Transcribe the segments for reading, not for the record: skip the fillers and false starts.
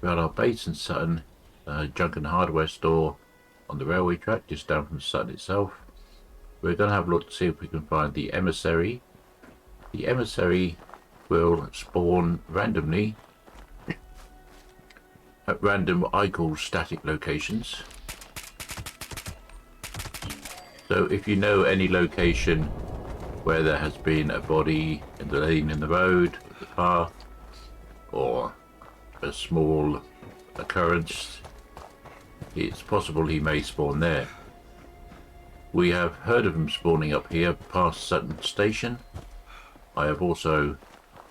We're at our base in Sutton, junk and hardware store on the railway track, just down from Sutton itself. We're going to have a look to see if we can find the emissary. The emissary will spawn randomly at random what I call static locations. So if you know any location where there has been a body in the lane in the road, the path, or a small occurrence, it's possible he may spawn there. We have heard of him spawning up here past Sutton Station. I have also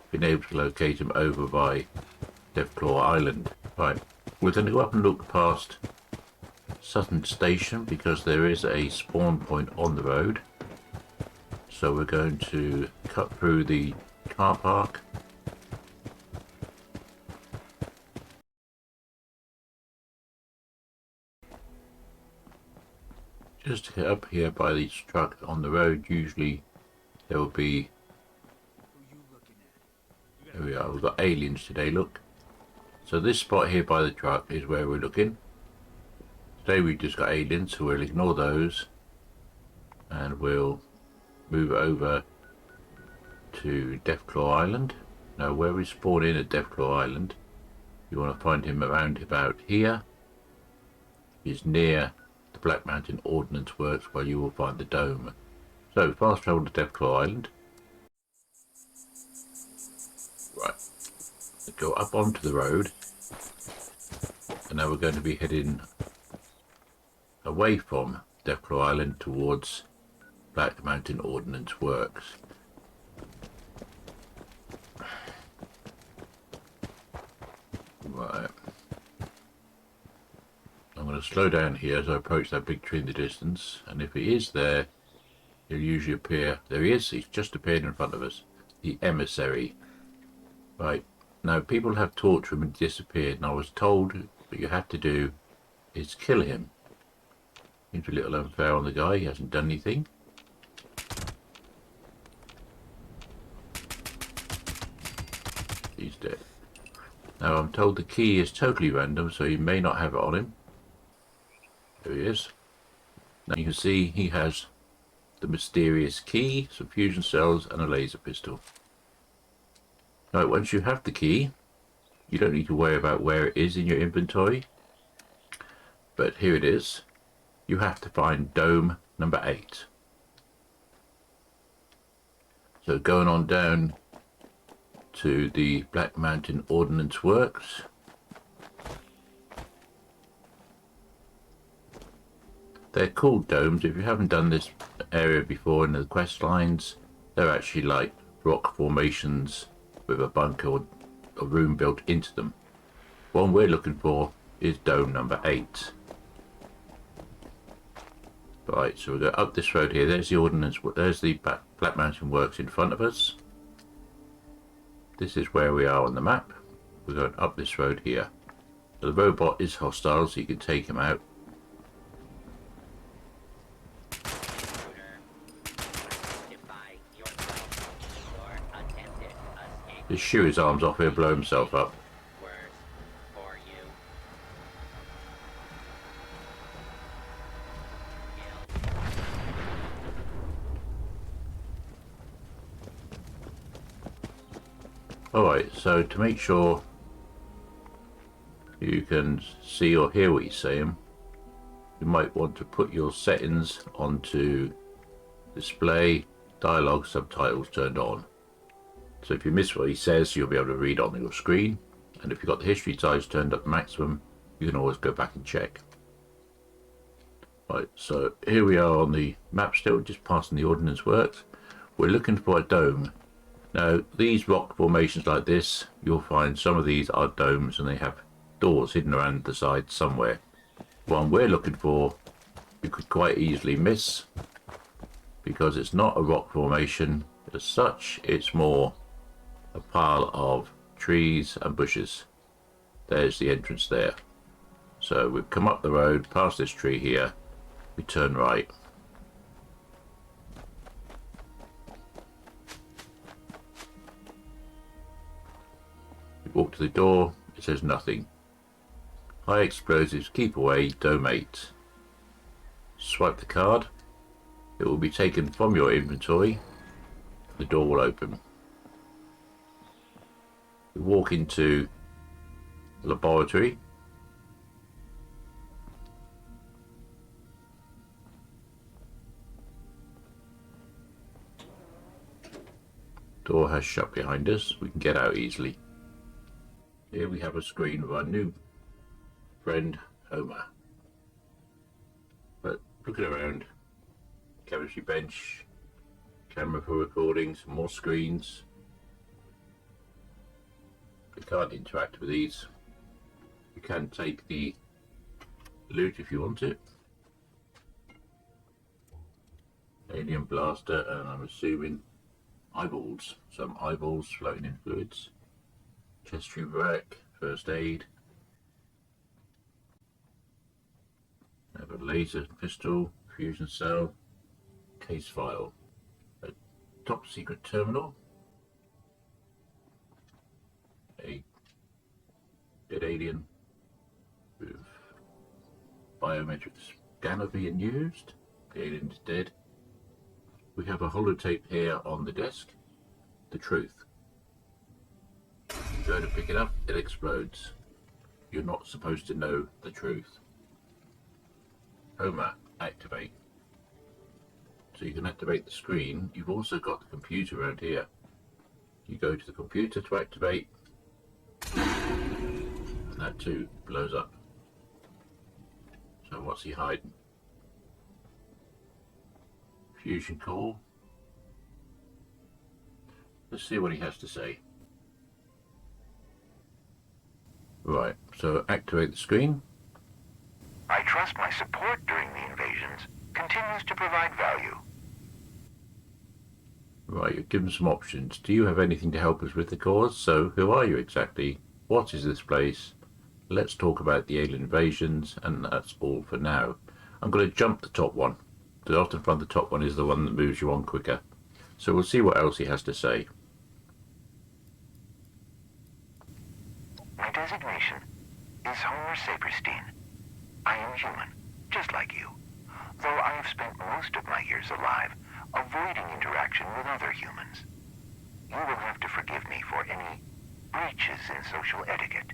been able to locate him over by Deathclaw Island. Right, we're going to go up and look past Sutton Station because there is a spawn point on the road. So we're going to cut through the car park. Just to get up here by this truck on the road, usually there will be... There we are, we've got aliens today, look. So this spot here by the truck is where we're looking. Today we've just got aliens, so we'll ignore those. And we'll move over to Deathclaw Island. Now where we spawn in at Deathclaw Island, you want to find him around about here. He's near the Black Mountain Ordnance Works where you will find the dome. So fast travel to Deathclaw Island. Right, go up onto the road, and now we're going to be heading away from Deathclaw Island towards Black Mountain Ordnance Works. Right. I'm going to slow down here as I approach that big tree in the distance, and if he is there, he'll usually appear. There he is, he's just appeared in front of us. The emissary. Right, now people have talked to him and disappeared, and I was told what you have to do is kill him. Seems a little unfair on the guy, he hasn't done anything. He's dead. Now I'm told the key is totally random, so he may not have it on him. There he is. Now you can see he has the mysterious key, some fusion cells and a laser pistol. Right, once you have the key, you don't need to worry about where it is in your inventory. But here it is. You have to find dome number 8. So going on down to the Black Mountain Ordnance Works. They're called domes. If you haven't done this area before in the quest lines, they're actually like rock formations with a bunker or a room built into them. One we're looking for is dome number 8. Right, so we'll go up this road here. There's the ordnance, there's the Black Mountain Works in front of us. This is where we are on the map. We're going up this road here. So the robot is hostile, so you can take him out. Just shoot his arms off, he'll blow himself up. Alright, so to make sure you can see or hear what he's saying, you might want to put your settings onto display, dialogue, subtitles turned on. So if you miss what he says, you'll be able to read on your screen, and if you've got the history size turned up maximum, you can always go back and check. Right, so here we are on the map still, just passing the Ordnance Works. We're looking for a dome. Now, these rock formations like this, you'll find some of these are domes and they have doors hidden around the side somewhere. One we're looking for, you could quite easily miss because it's not a rock formation as such, it's more a pile of trees and bushes. There's the entrance there. So we've come up the road, past this tree here, we turn right. We walk to the door, it says nothing. High explosives, keep away, donate. Swipe the card. It will be taken from your inventory. The door will open. You walk into the laboratory. Door has shut behind us. We can get out easily. Here we have a screen of our new friend Homer. But looking around, chemistry bench, camera for recording, some more screens. You can't interact with these. You can take the loot if you want it. Alien blaster, and I'm assuming eyeballs. Some eyeballs floating in fluids. Chest tube rack, first aid. I have a laser pistol, fusion cell, case file, a top secret terminal, a dead alien with biometric scanner being used. The alien is dead. We have a holotape here on the desk. The truth. You go to pick it up, it explodes. You're not supposed to know the truth. Homer, activate. So you can activate the screen. You've also got the computer around here. You go to the computer to activate, and that too blows up. So what's he hiding? Fusion core. Let's see what he has to say. Right, so activate the screen. I trust my support during the invasions continues to provide value. Right, you've given some options. Do you have anything to help us with the cause? So, who are you exactly? What is this place? Let's talk about the alien invasions, and that's all for now. I'm going to jump the top one, because often from the top one is the one that moves you on quicker. So we'll see what else he has to say. My designation is Homer Saperstein. I am human, just like you, though I have spent most of my years alive avoiding interaction with other humans. You will have to forgive me for any breaches in social etiquette.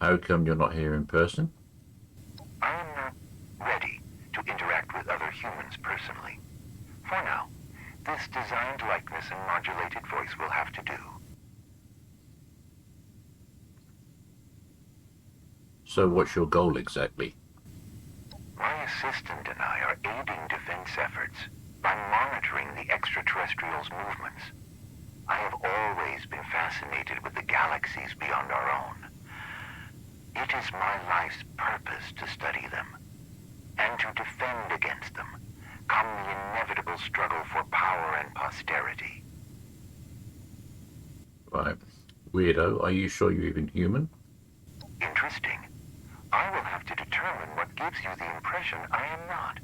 How come you're not here in person? I am not ready to interact with other humans personally. For now, this designed likeness and modulated voice will have to do. So what's your goal exactly? My assistant and I are aiding defense efforts by monitoring the extraterrestrials' movements. I have always been fascinated with the galaxies beyond our own. It is my life's purpose to study them, and to defend against them, come the inevitable struggle for power and posterity. Right. Weirdo, are you sure you're even human? Interesting. I will have to determine what gives you the impression I am not.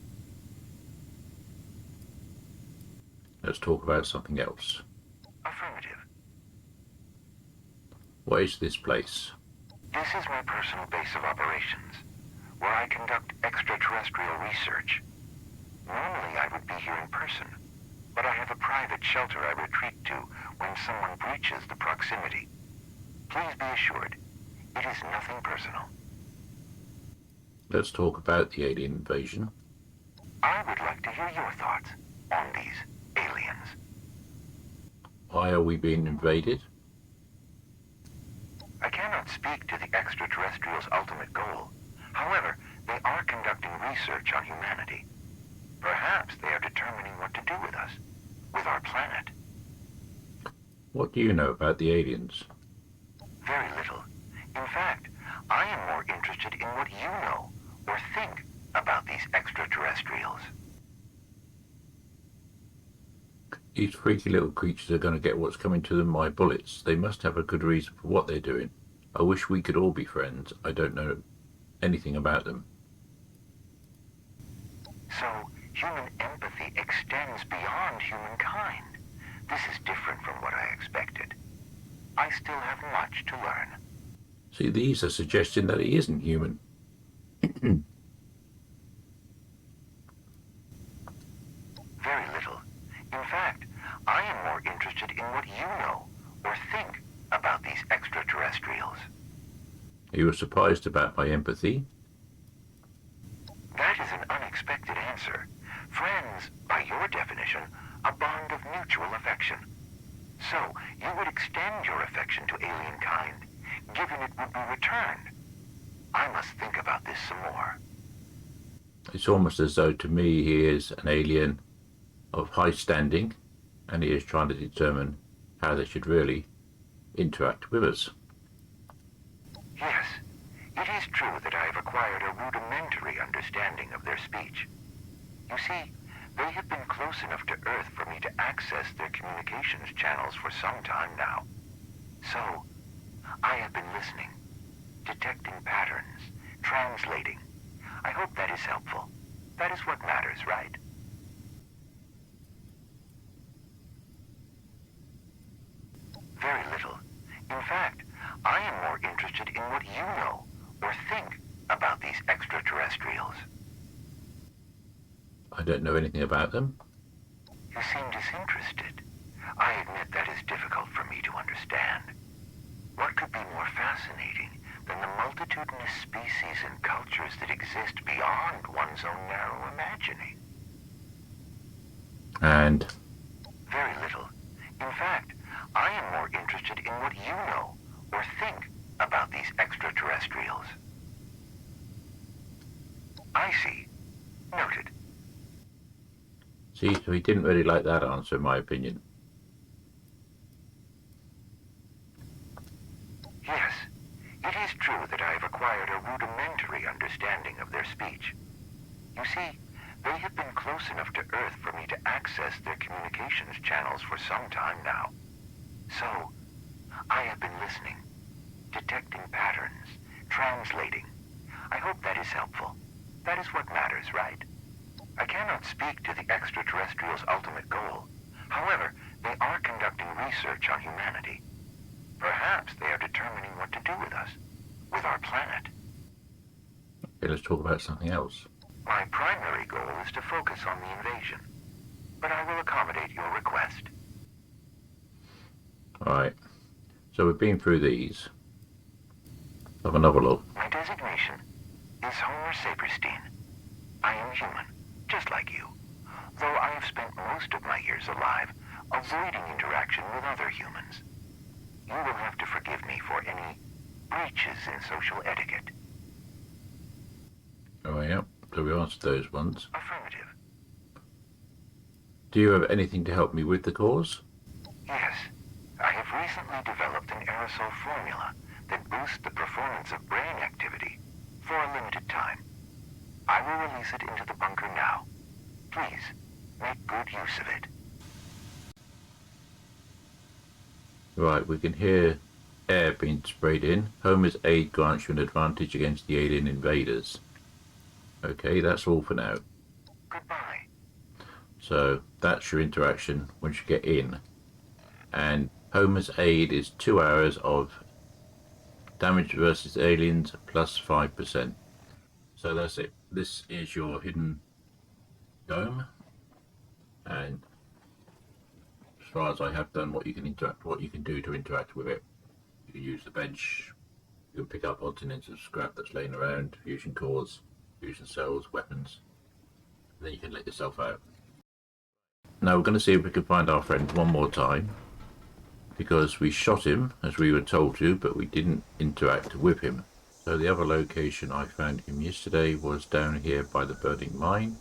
Let's talk about something else. Affirmative. What is this place? This is my personal base of operations, where I conduct extraterrestrial research. Normally I would be here in person, but I have a private shelter I retreat to when someone breaches the proximity. Please be assured, it is nothing personal. Let's talk about the alien invasion. I would like to hear your thoughts on these aliens. Why are we being invaded? I cannot speak to the extraterrestrials' ultimate goal. However, they are conducting research on humanity. Perhaps they are determining what to do with us, with our planet. What do you know about the aliens? Very little. In fact, I am more interested in what you know or think about these extraterrestrials. These freaky little creatures are going to get what's coming to them by bullets. They must have a good reason for what they're doing. I wish we could all be friends. I don't know anything about them. So, human empathy extends beyond humankind. This is different from what I expected. I still have much to learn. See, these are suggesting that he isn't human. Very little. In fact, I am more interested in what you know or think about these extraterrestrials. You were surprised about my empathy. That is an unexpected answer. Friends, by your definition, a bond of mutual affection. So, you would extend your affection to alien kind, given it would be returned. I must think about this some more. It's almost as though to me he is an alien of high standing, and he is trying to determine how they should really interact with us. Yes, it is true that I have acquired a rudimentary understanding of their speech. You see, they have been close enough to Earth for me to access their communications channels for some time now. So, I have been listening, detecting patterns, translating. I hope that is helpful. That is what matters, right? Very little. In fact, I am more interested in what you know or think about these extraterrestrials. I don't know anything about them. You seem disinterested. I admit that is difficult for me to understand. What could be more fascinating than the multitudinous species and cultures that exist beyond one's own narrow imagining? And Very little. In fact, I am more interested in what you know or think about these extraterrestrials. I see. Noted. see, so he didn't really like that answer, in my opinion. Yes, it is true that I have acquired a rudimentary understanding of their speech. You see, they have been close enough to Earth for me to access their communications channels for some time now. So, I have been listening, detecting patterns, translating. I hope that is helpful. That is what matters, right? I cannot speak to the extraterrestrials' ultimate goal. However, they are conducting research on humanity. Perhaps they are determining what to do with us, with our planet. Okay, let's talk about something else. My primary goal is to focus on the invasion, but I will accommodate your request. Alright, so we've been through these. Have another look. My designation is Homer Saperstein. I am human, just like you, though I have spent most of my years alive avoiding interaction with other humans. You will have to forgive me for any breaches in social etiquette. Oh yeah, so we answered those ones. Affirmative. Do you have anything to help me with the cause? Yes, I have recently developed an aerosol formula that boosts the performance of brain activity for a limited time. I will release it into the bunker now. Please, make good use of it. Right, we can hear air being sprayed in. Homer's aid grants you an advantage against the alien invaders. Okay, that's all for now. Goodbye. So that's your interaction once you get in. And Homer's aid is 2 hours of damage versus aliens plus 5%. So that's it. This is your hidden dome. And as far as I have done what you can do to interact with it. You can use the bench, you can pick up odds and ends of scrap that's laying around, fusion cores, fusion cells, weapons, and then you can let yourself out. Now we're going to see if we can find our friend one more time, because we shot him as we were told to, but we didn't interact with him. So the other location I found him yesterday was down here by the burning mine.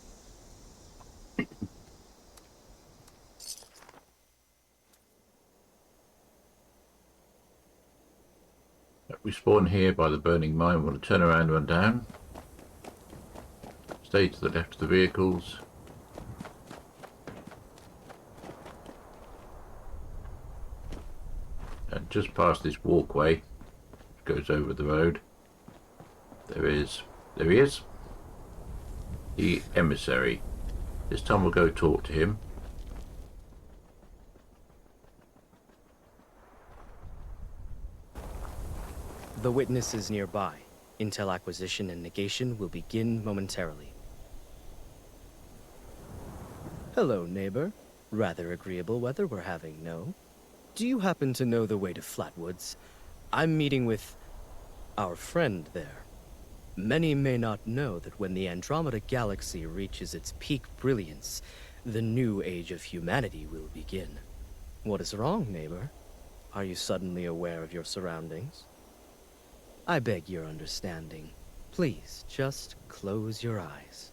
We spawn here by the burning mine. We're going to turn around and run down. Stay to the left of the vehicles. And just past this walkway, which goes over the road, there he is, the emissary. This time we'll go talk to him. The witness is nearby. Intel acquisition and negation will begin momentarily. Hello, neighbor. Rather agreeable weather we're having, no? Do you happen to know the way to Flatwoods? I'm meeting with our friend there. Many may not know that when the Andromeda Galaxy reaches its peak brilliance, the new age of humanity will begin. What is wrong, neighbor? Are you suddenly aware of your surroundings? I beg your understanding. Please, just close your eyes.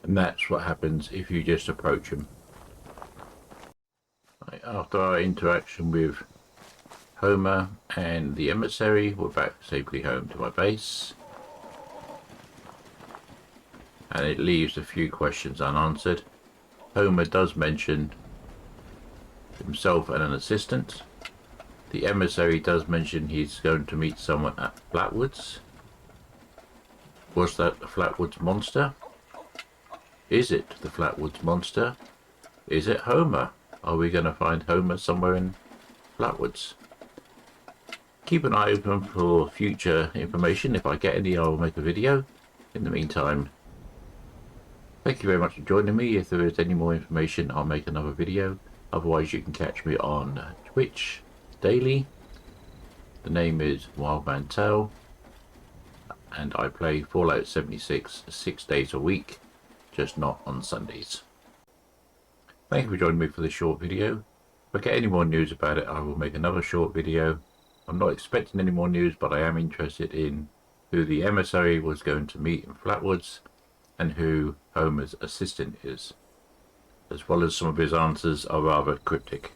And that's what happens if you just approach him. Right, after our interaction with Homer and the emissary, we're back safely home to my base. And it leaves a few questions unanswered. Homer does mention himself and an assistant. The emissary does mention he's going to meet someone at Flatwoods. Was that the Flatwoods monster? Is it the Flatwoods monster? Is it Homer? Are we going to find Homer somewhere in Flatwoods? Keep an eye open for future information. If I get any, I will make a video. In the meantime, thank you very much for joining me. If there is any more information, I'll make another video. Otherwise, you can catch me on Twitch daily. The name is wildmantel, and I play Fallout 76 6 days a week, just not on Sundays. Thank you for joining me for this short video. If I get any more news about it, I will make another short video. I'm not expecting any more news, but I am interested in who the emissary was going to meet in Flatwoods and who Homer's assistant is, as well as some of his answers are rather cryptic.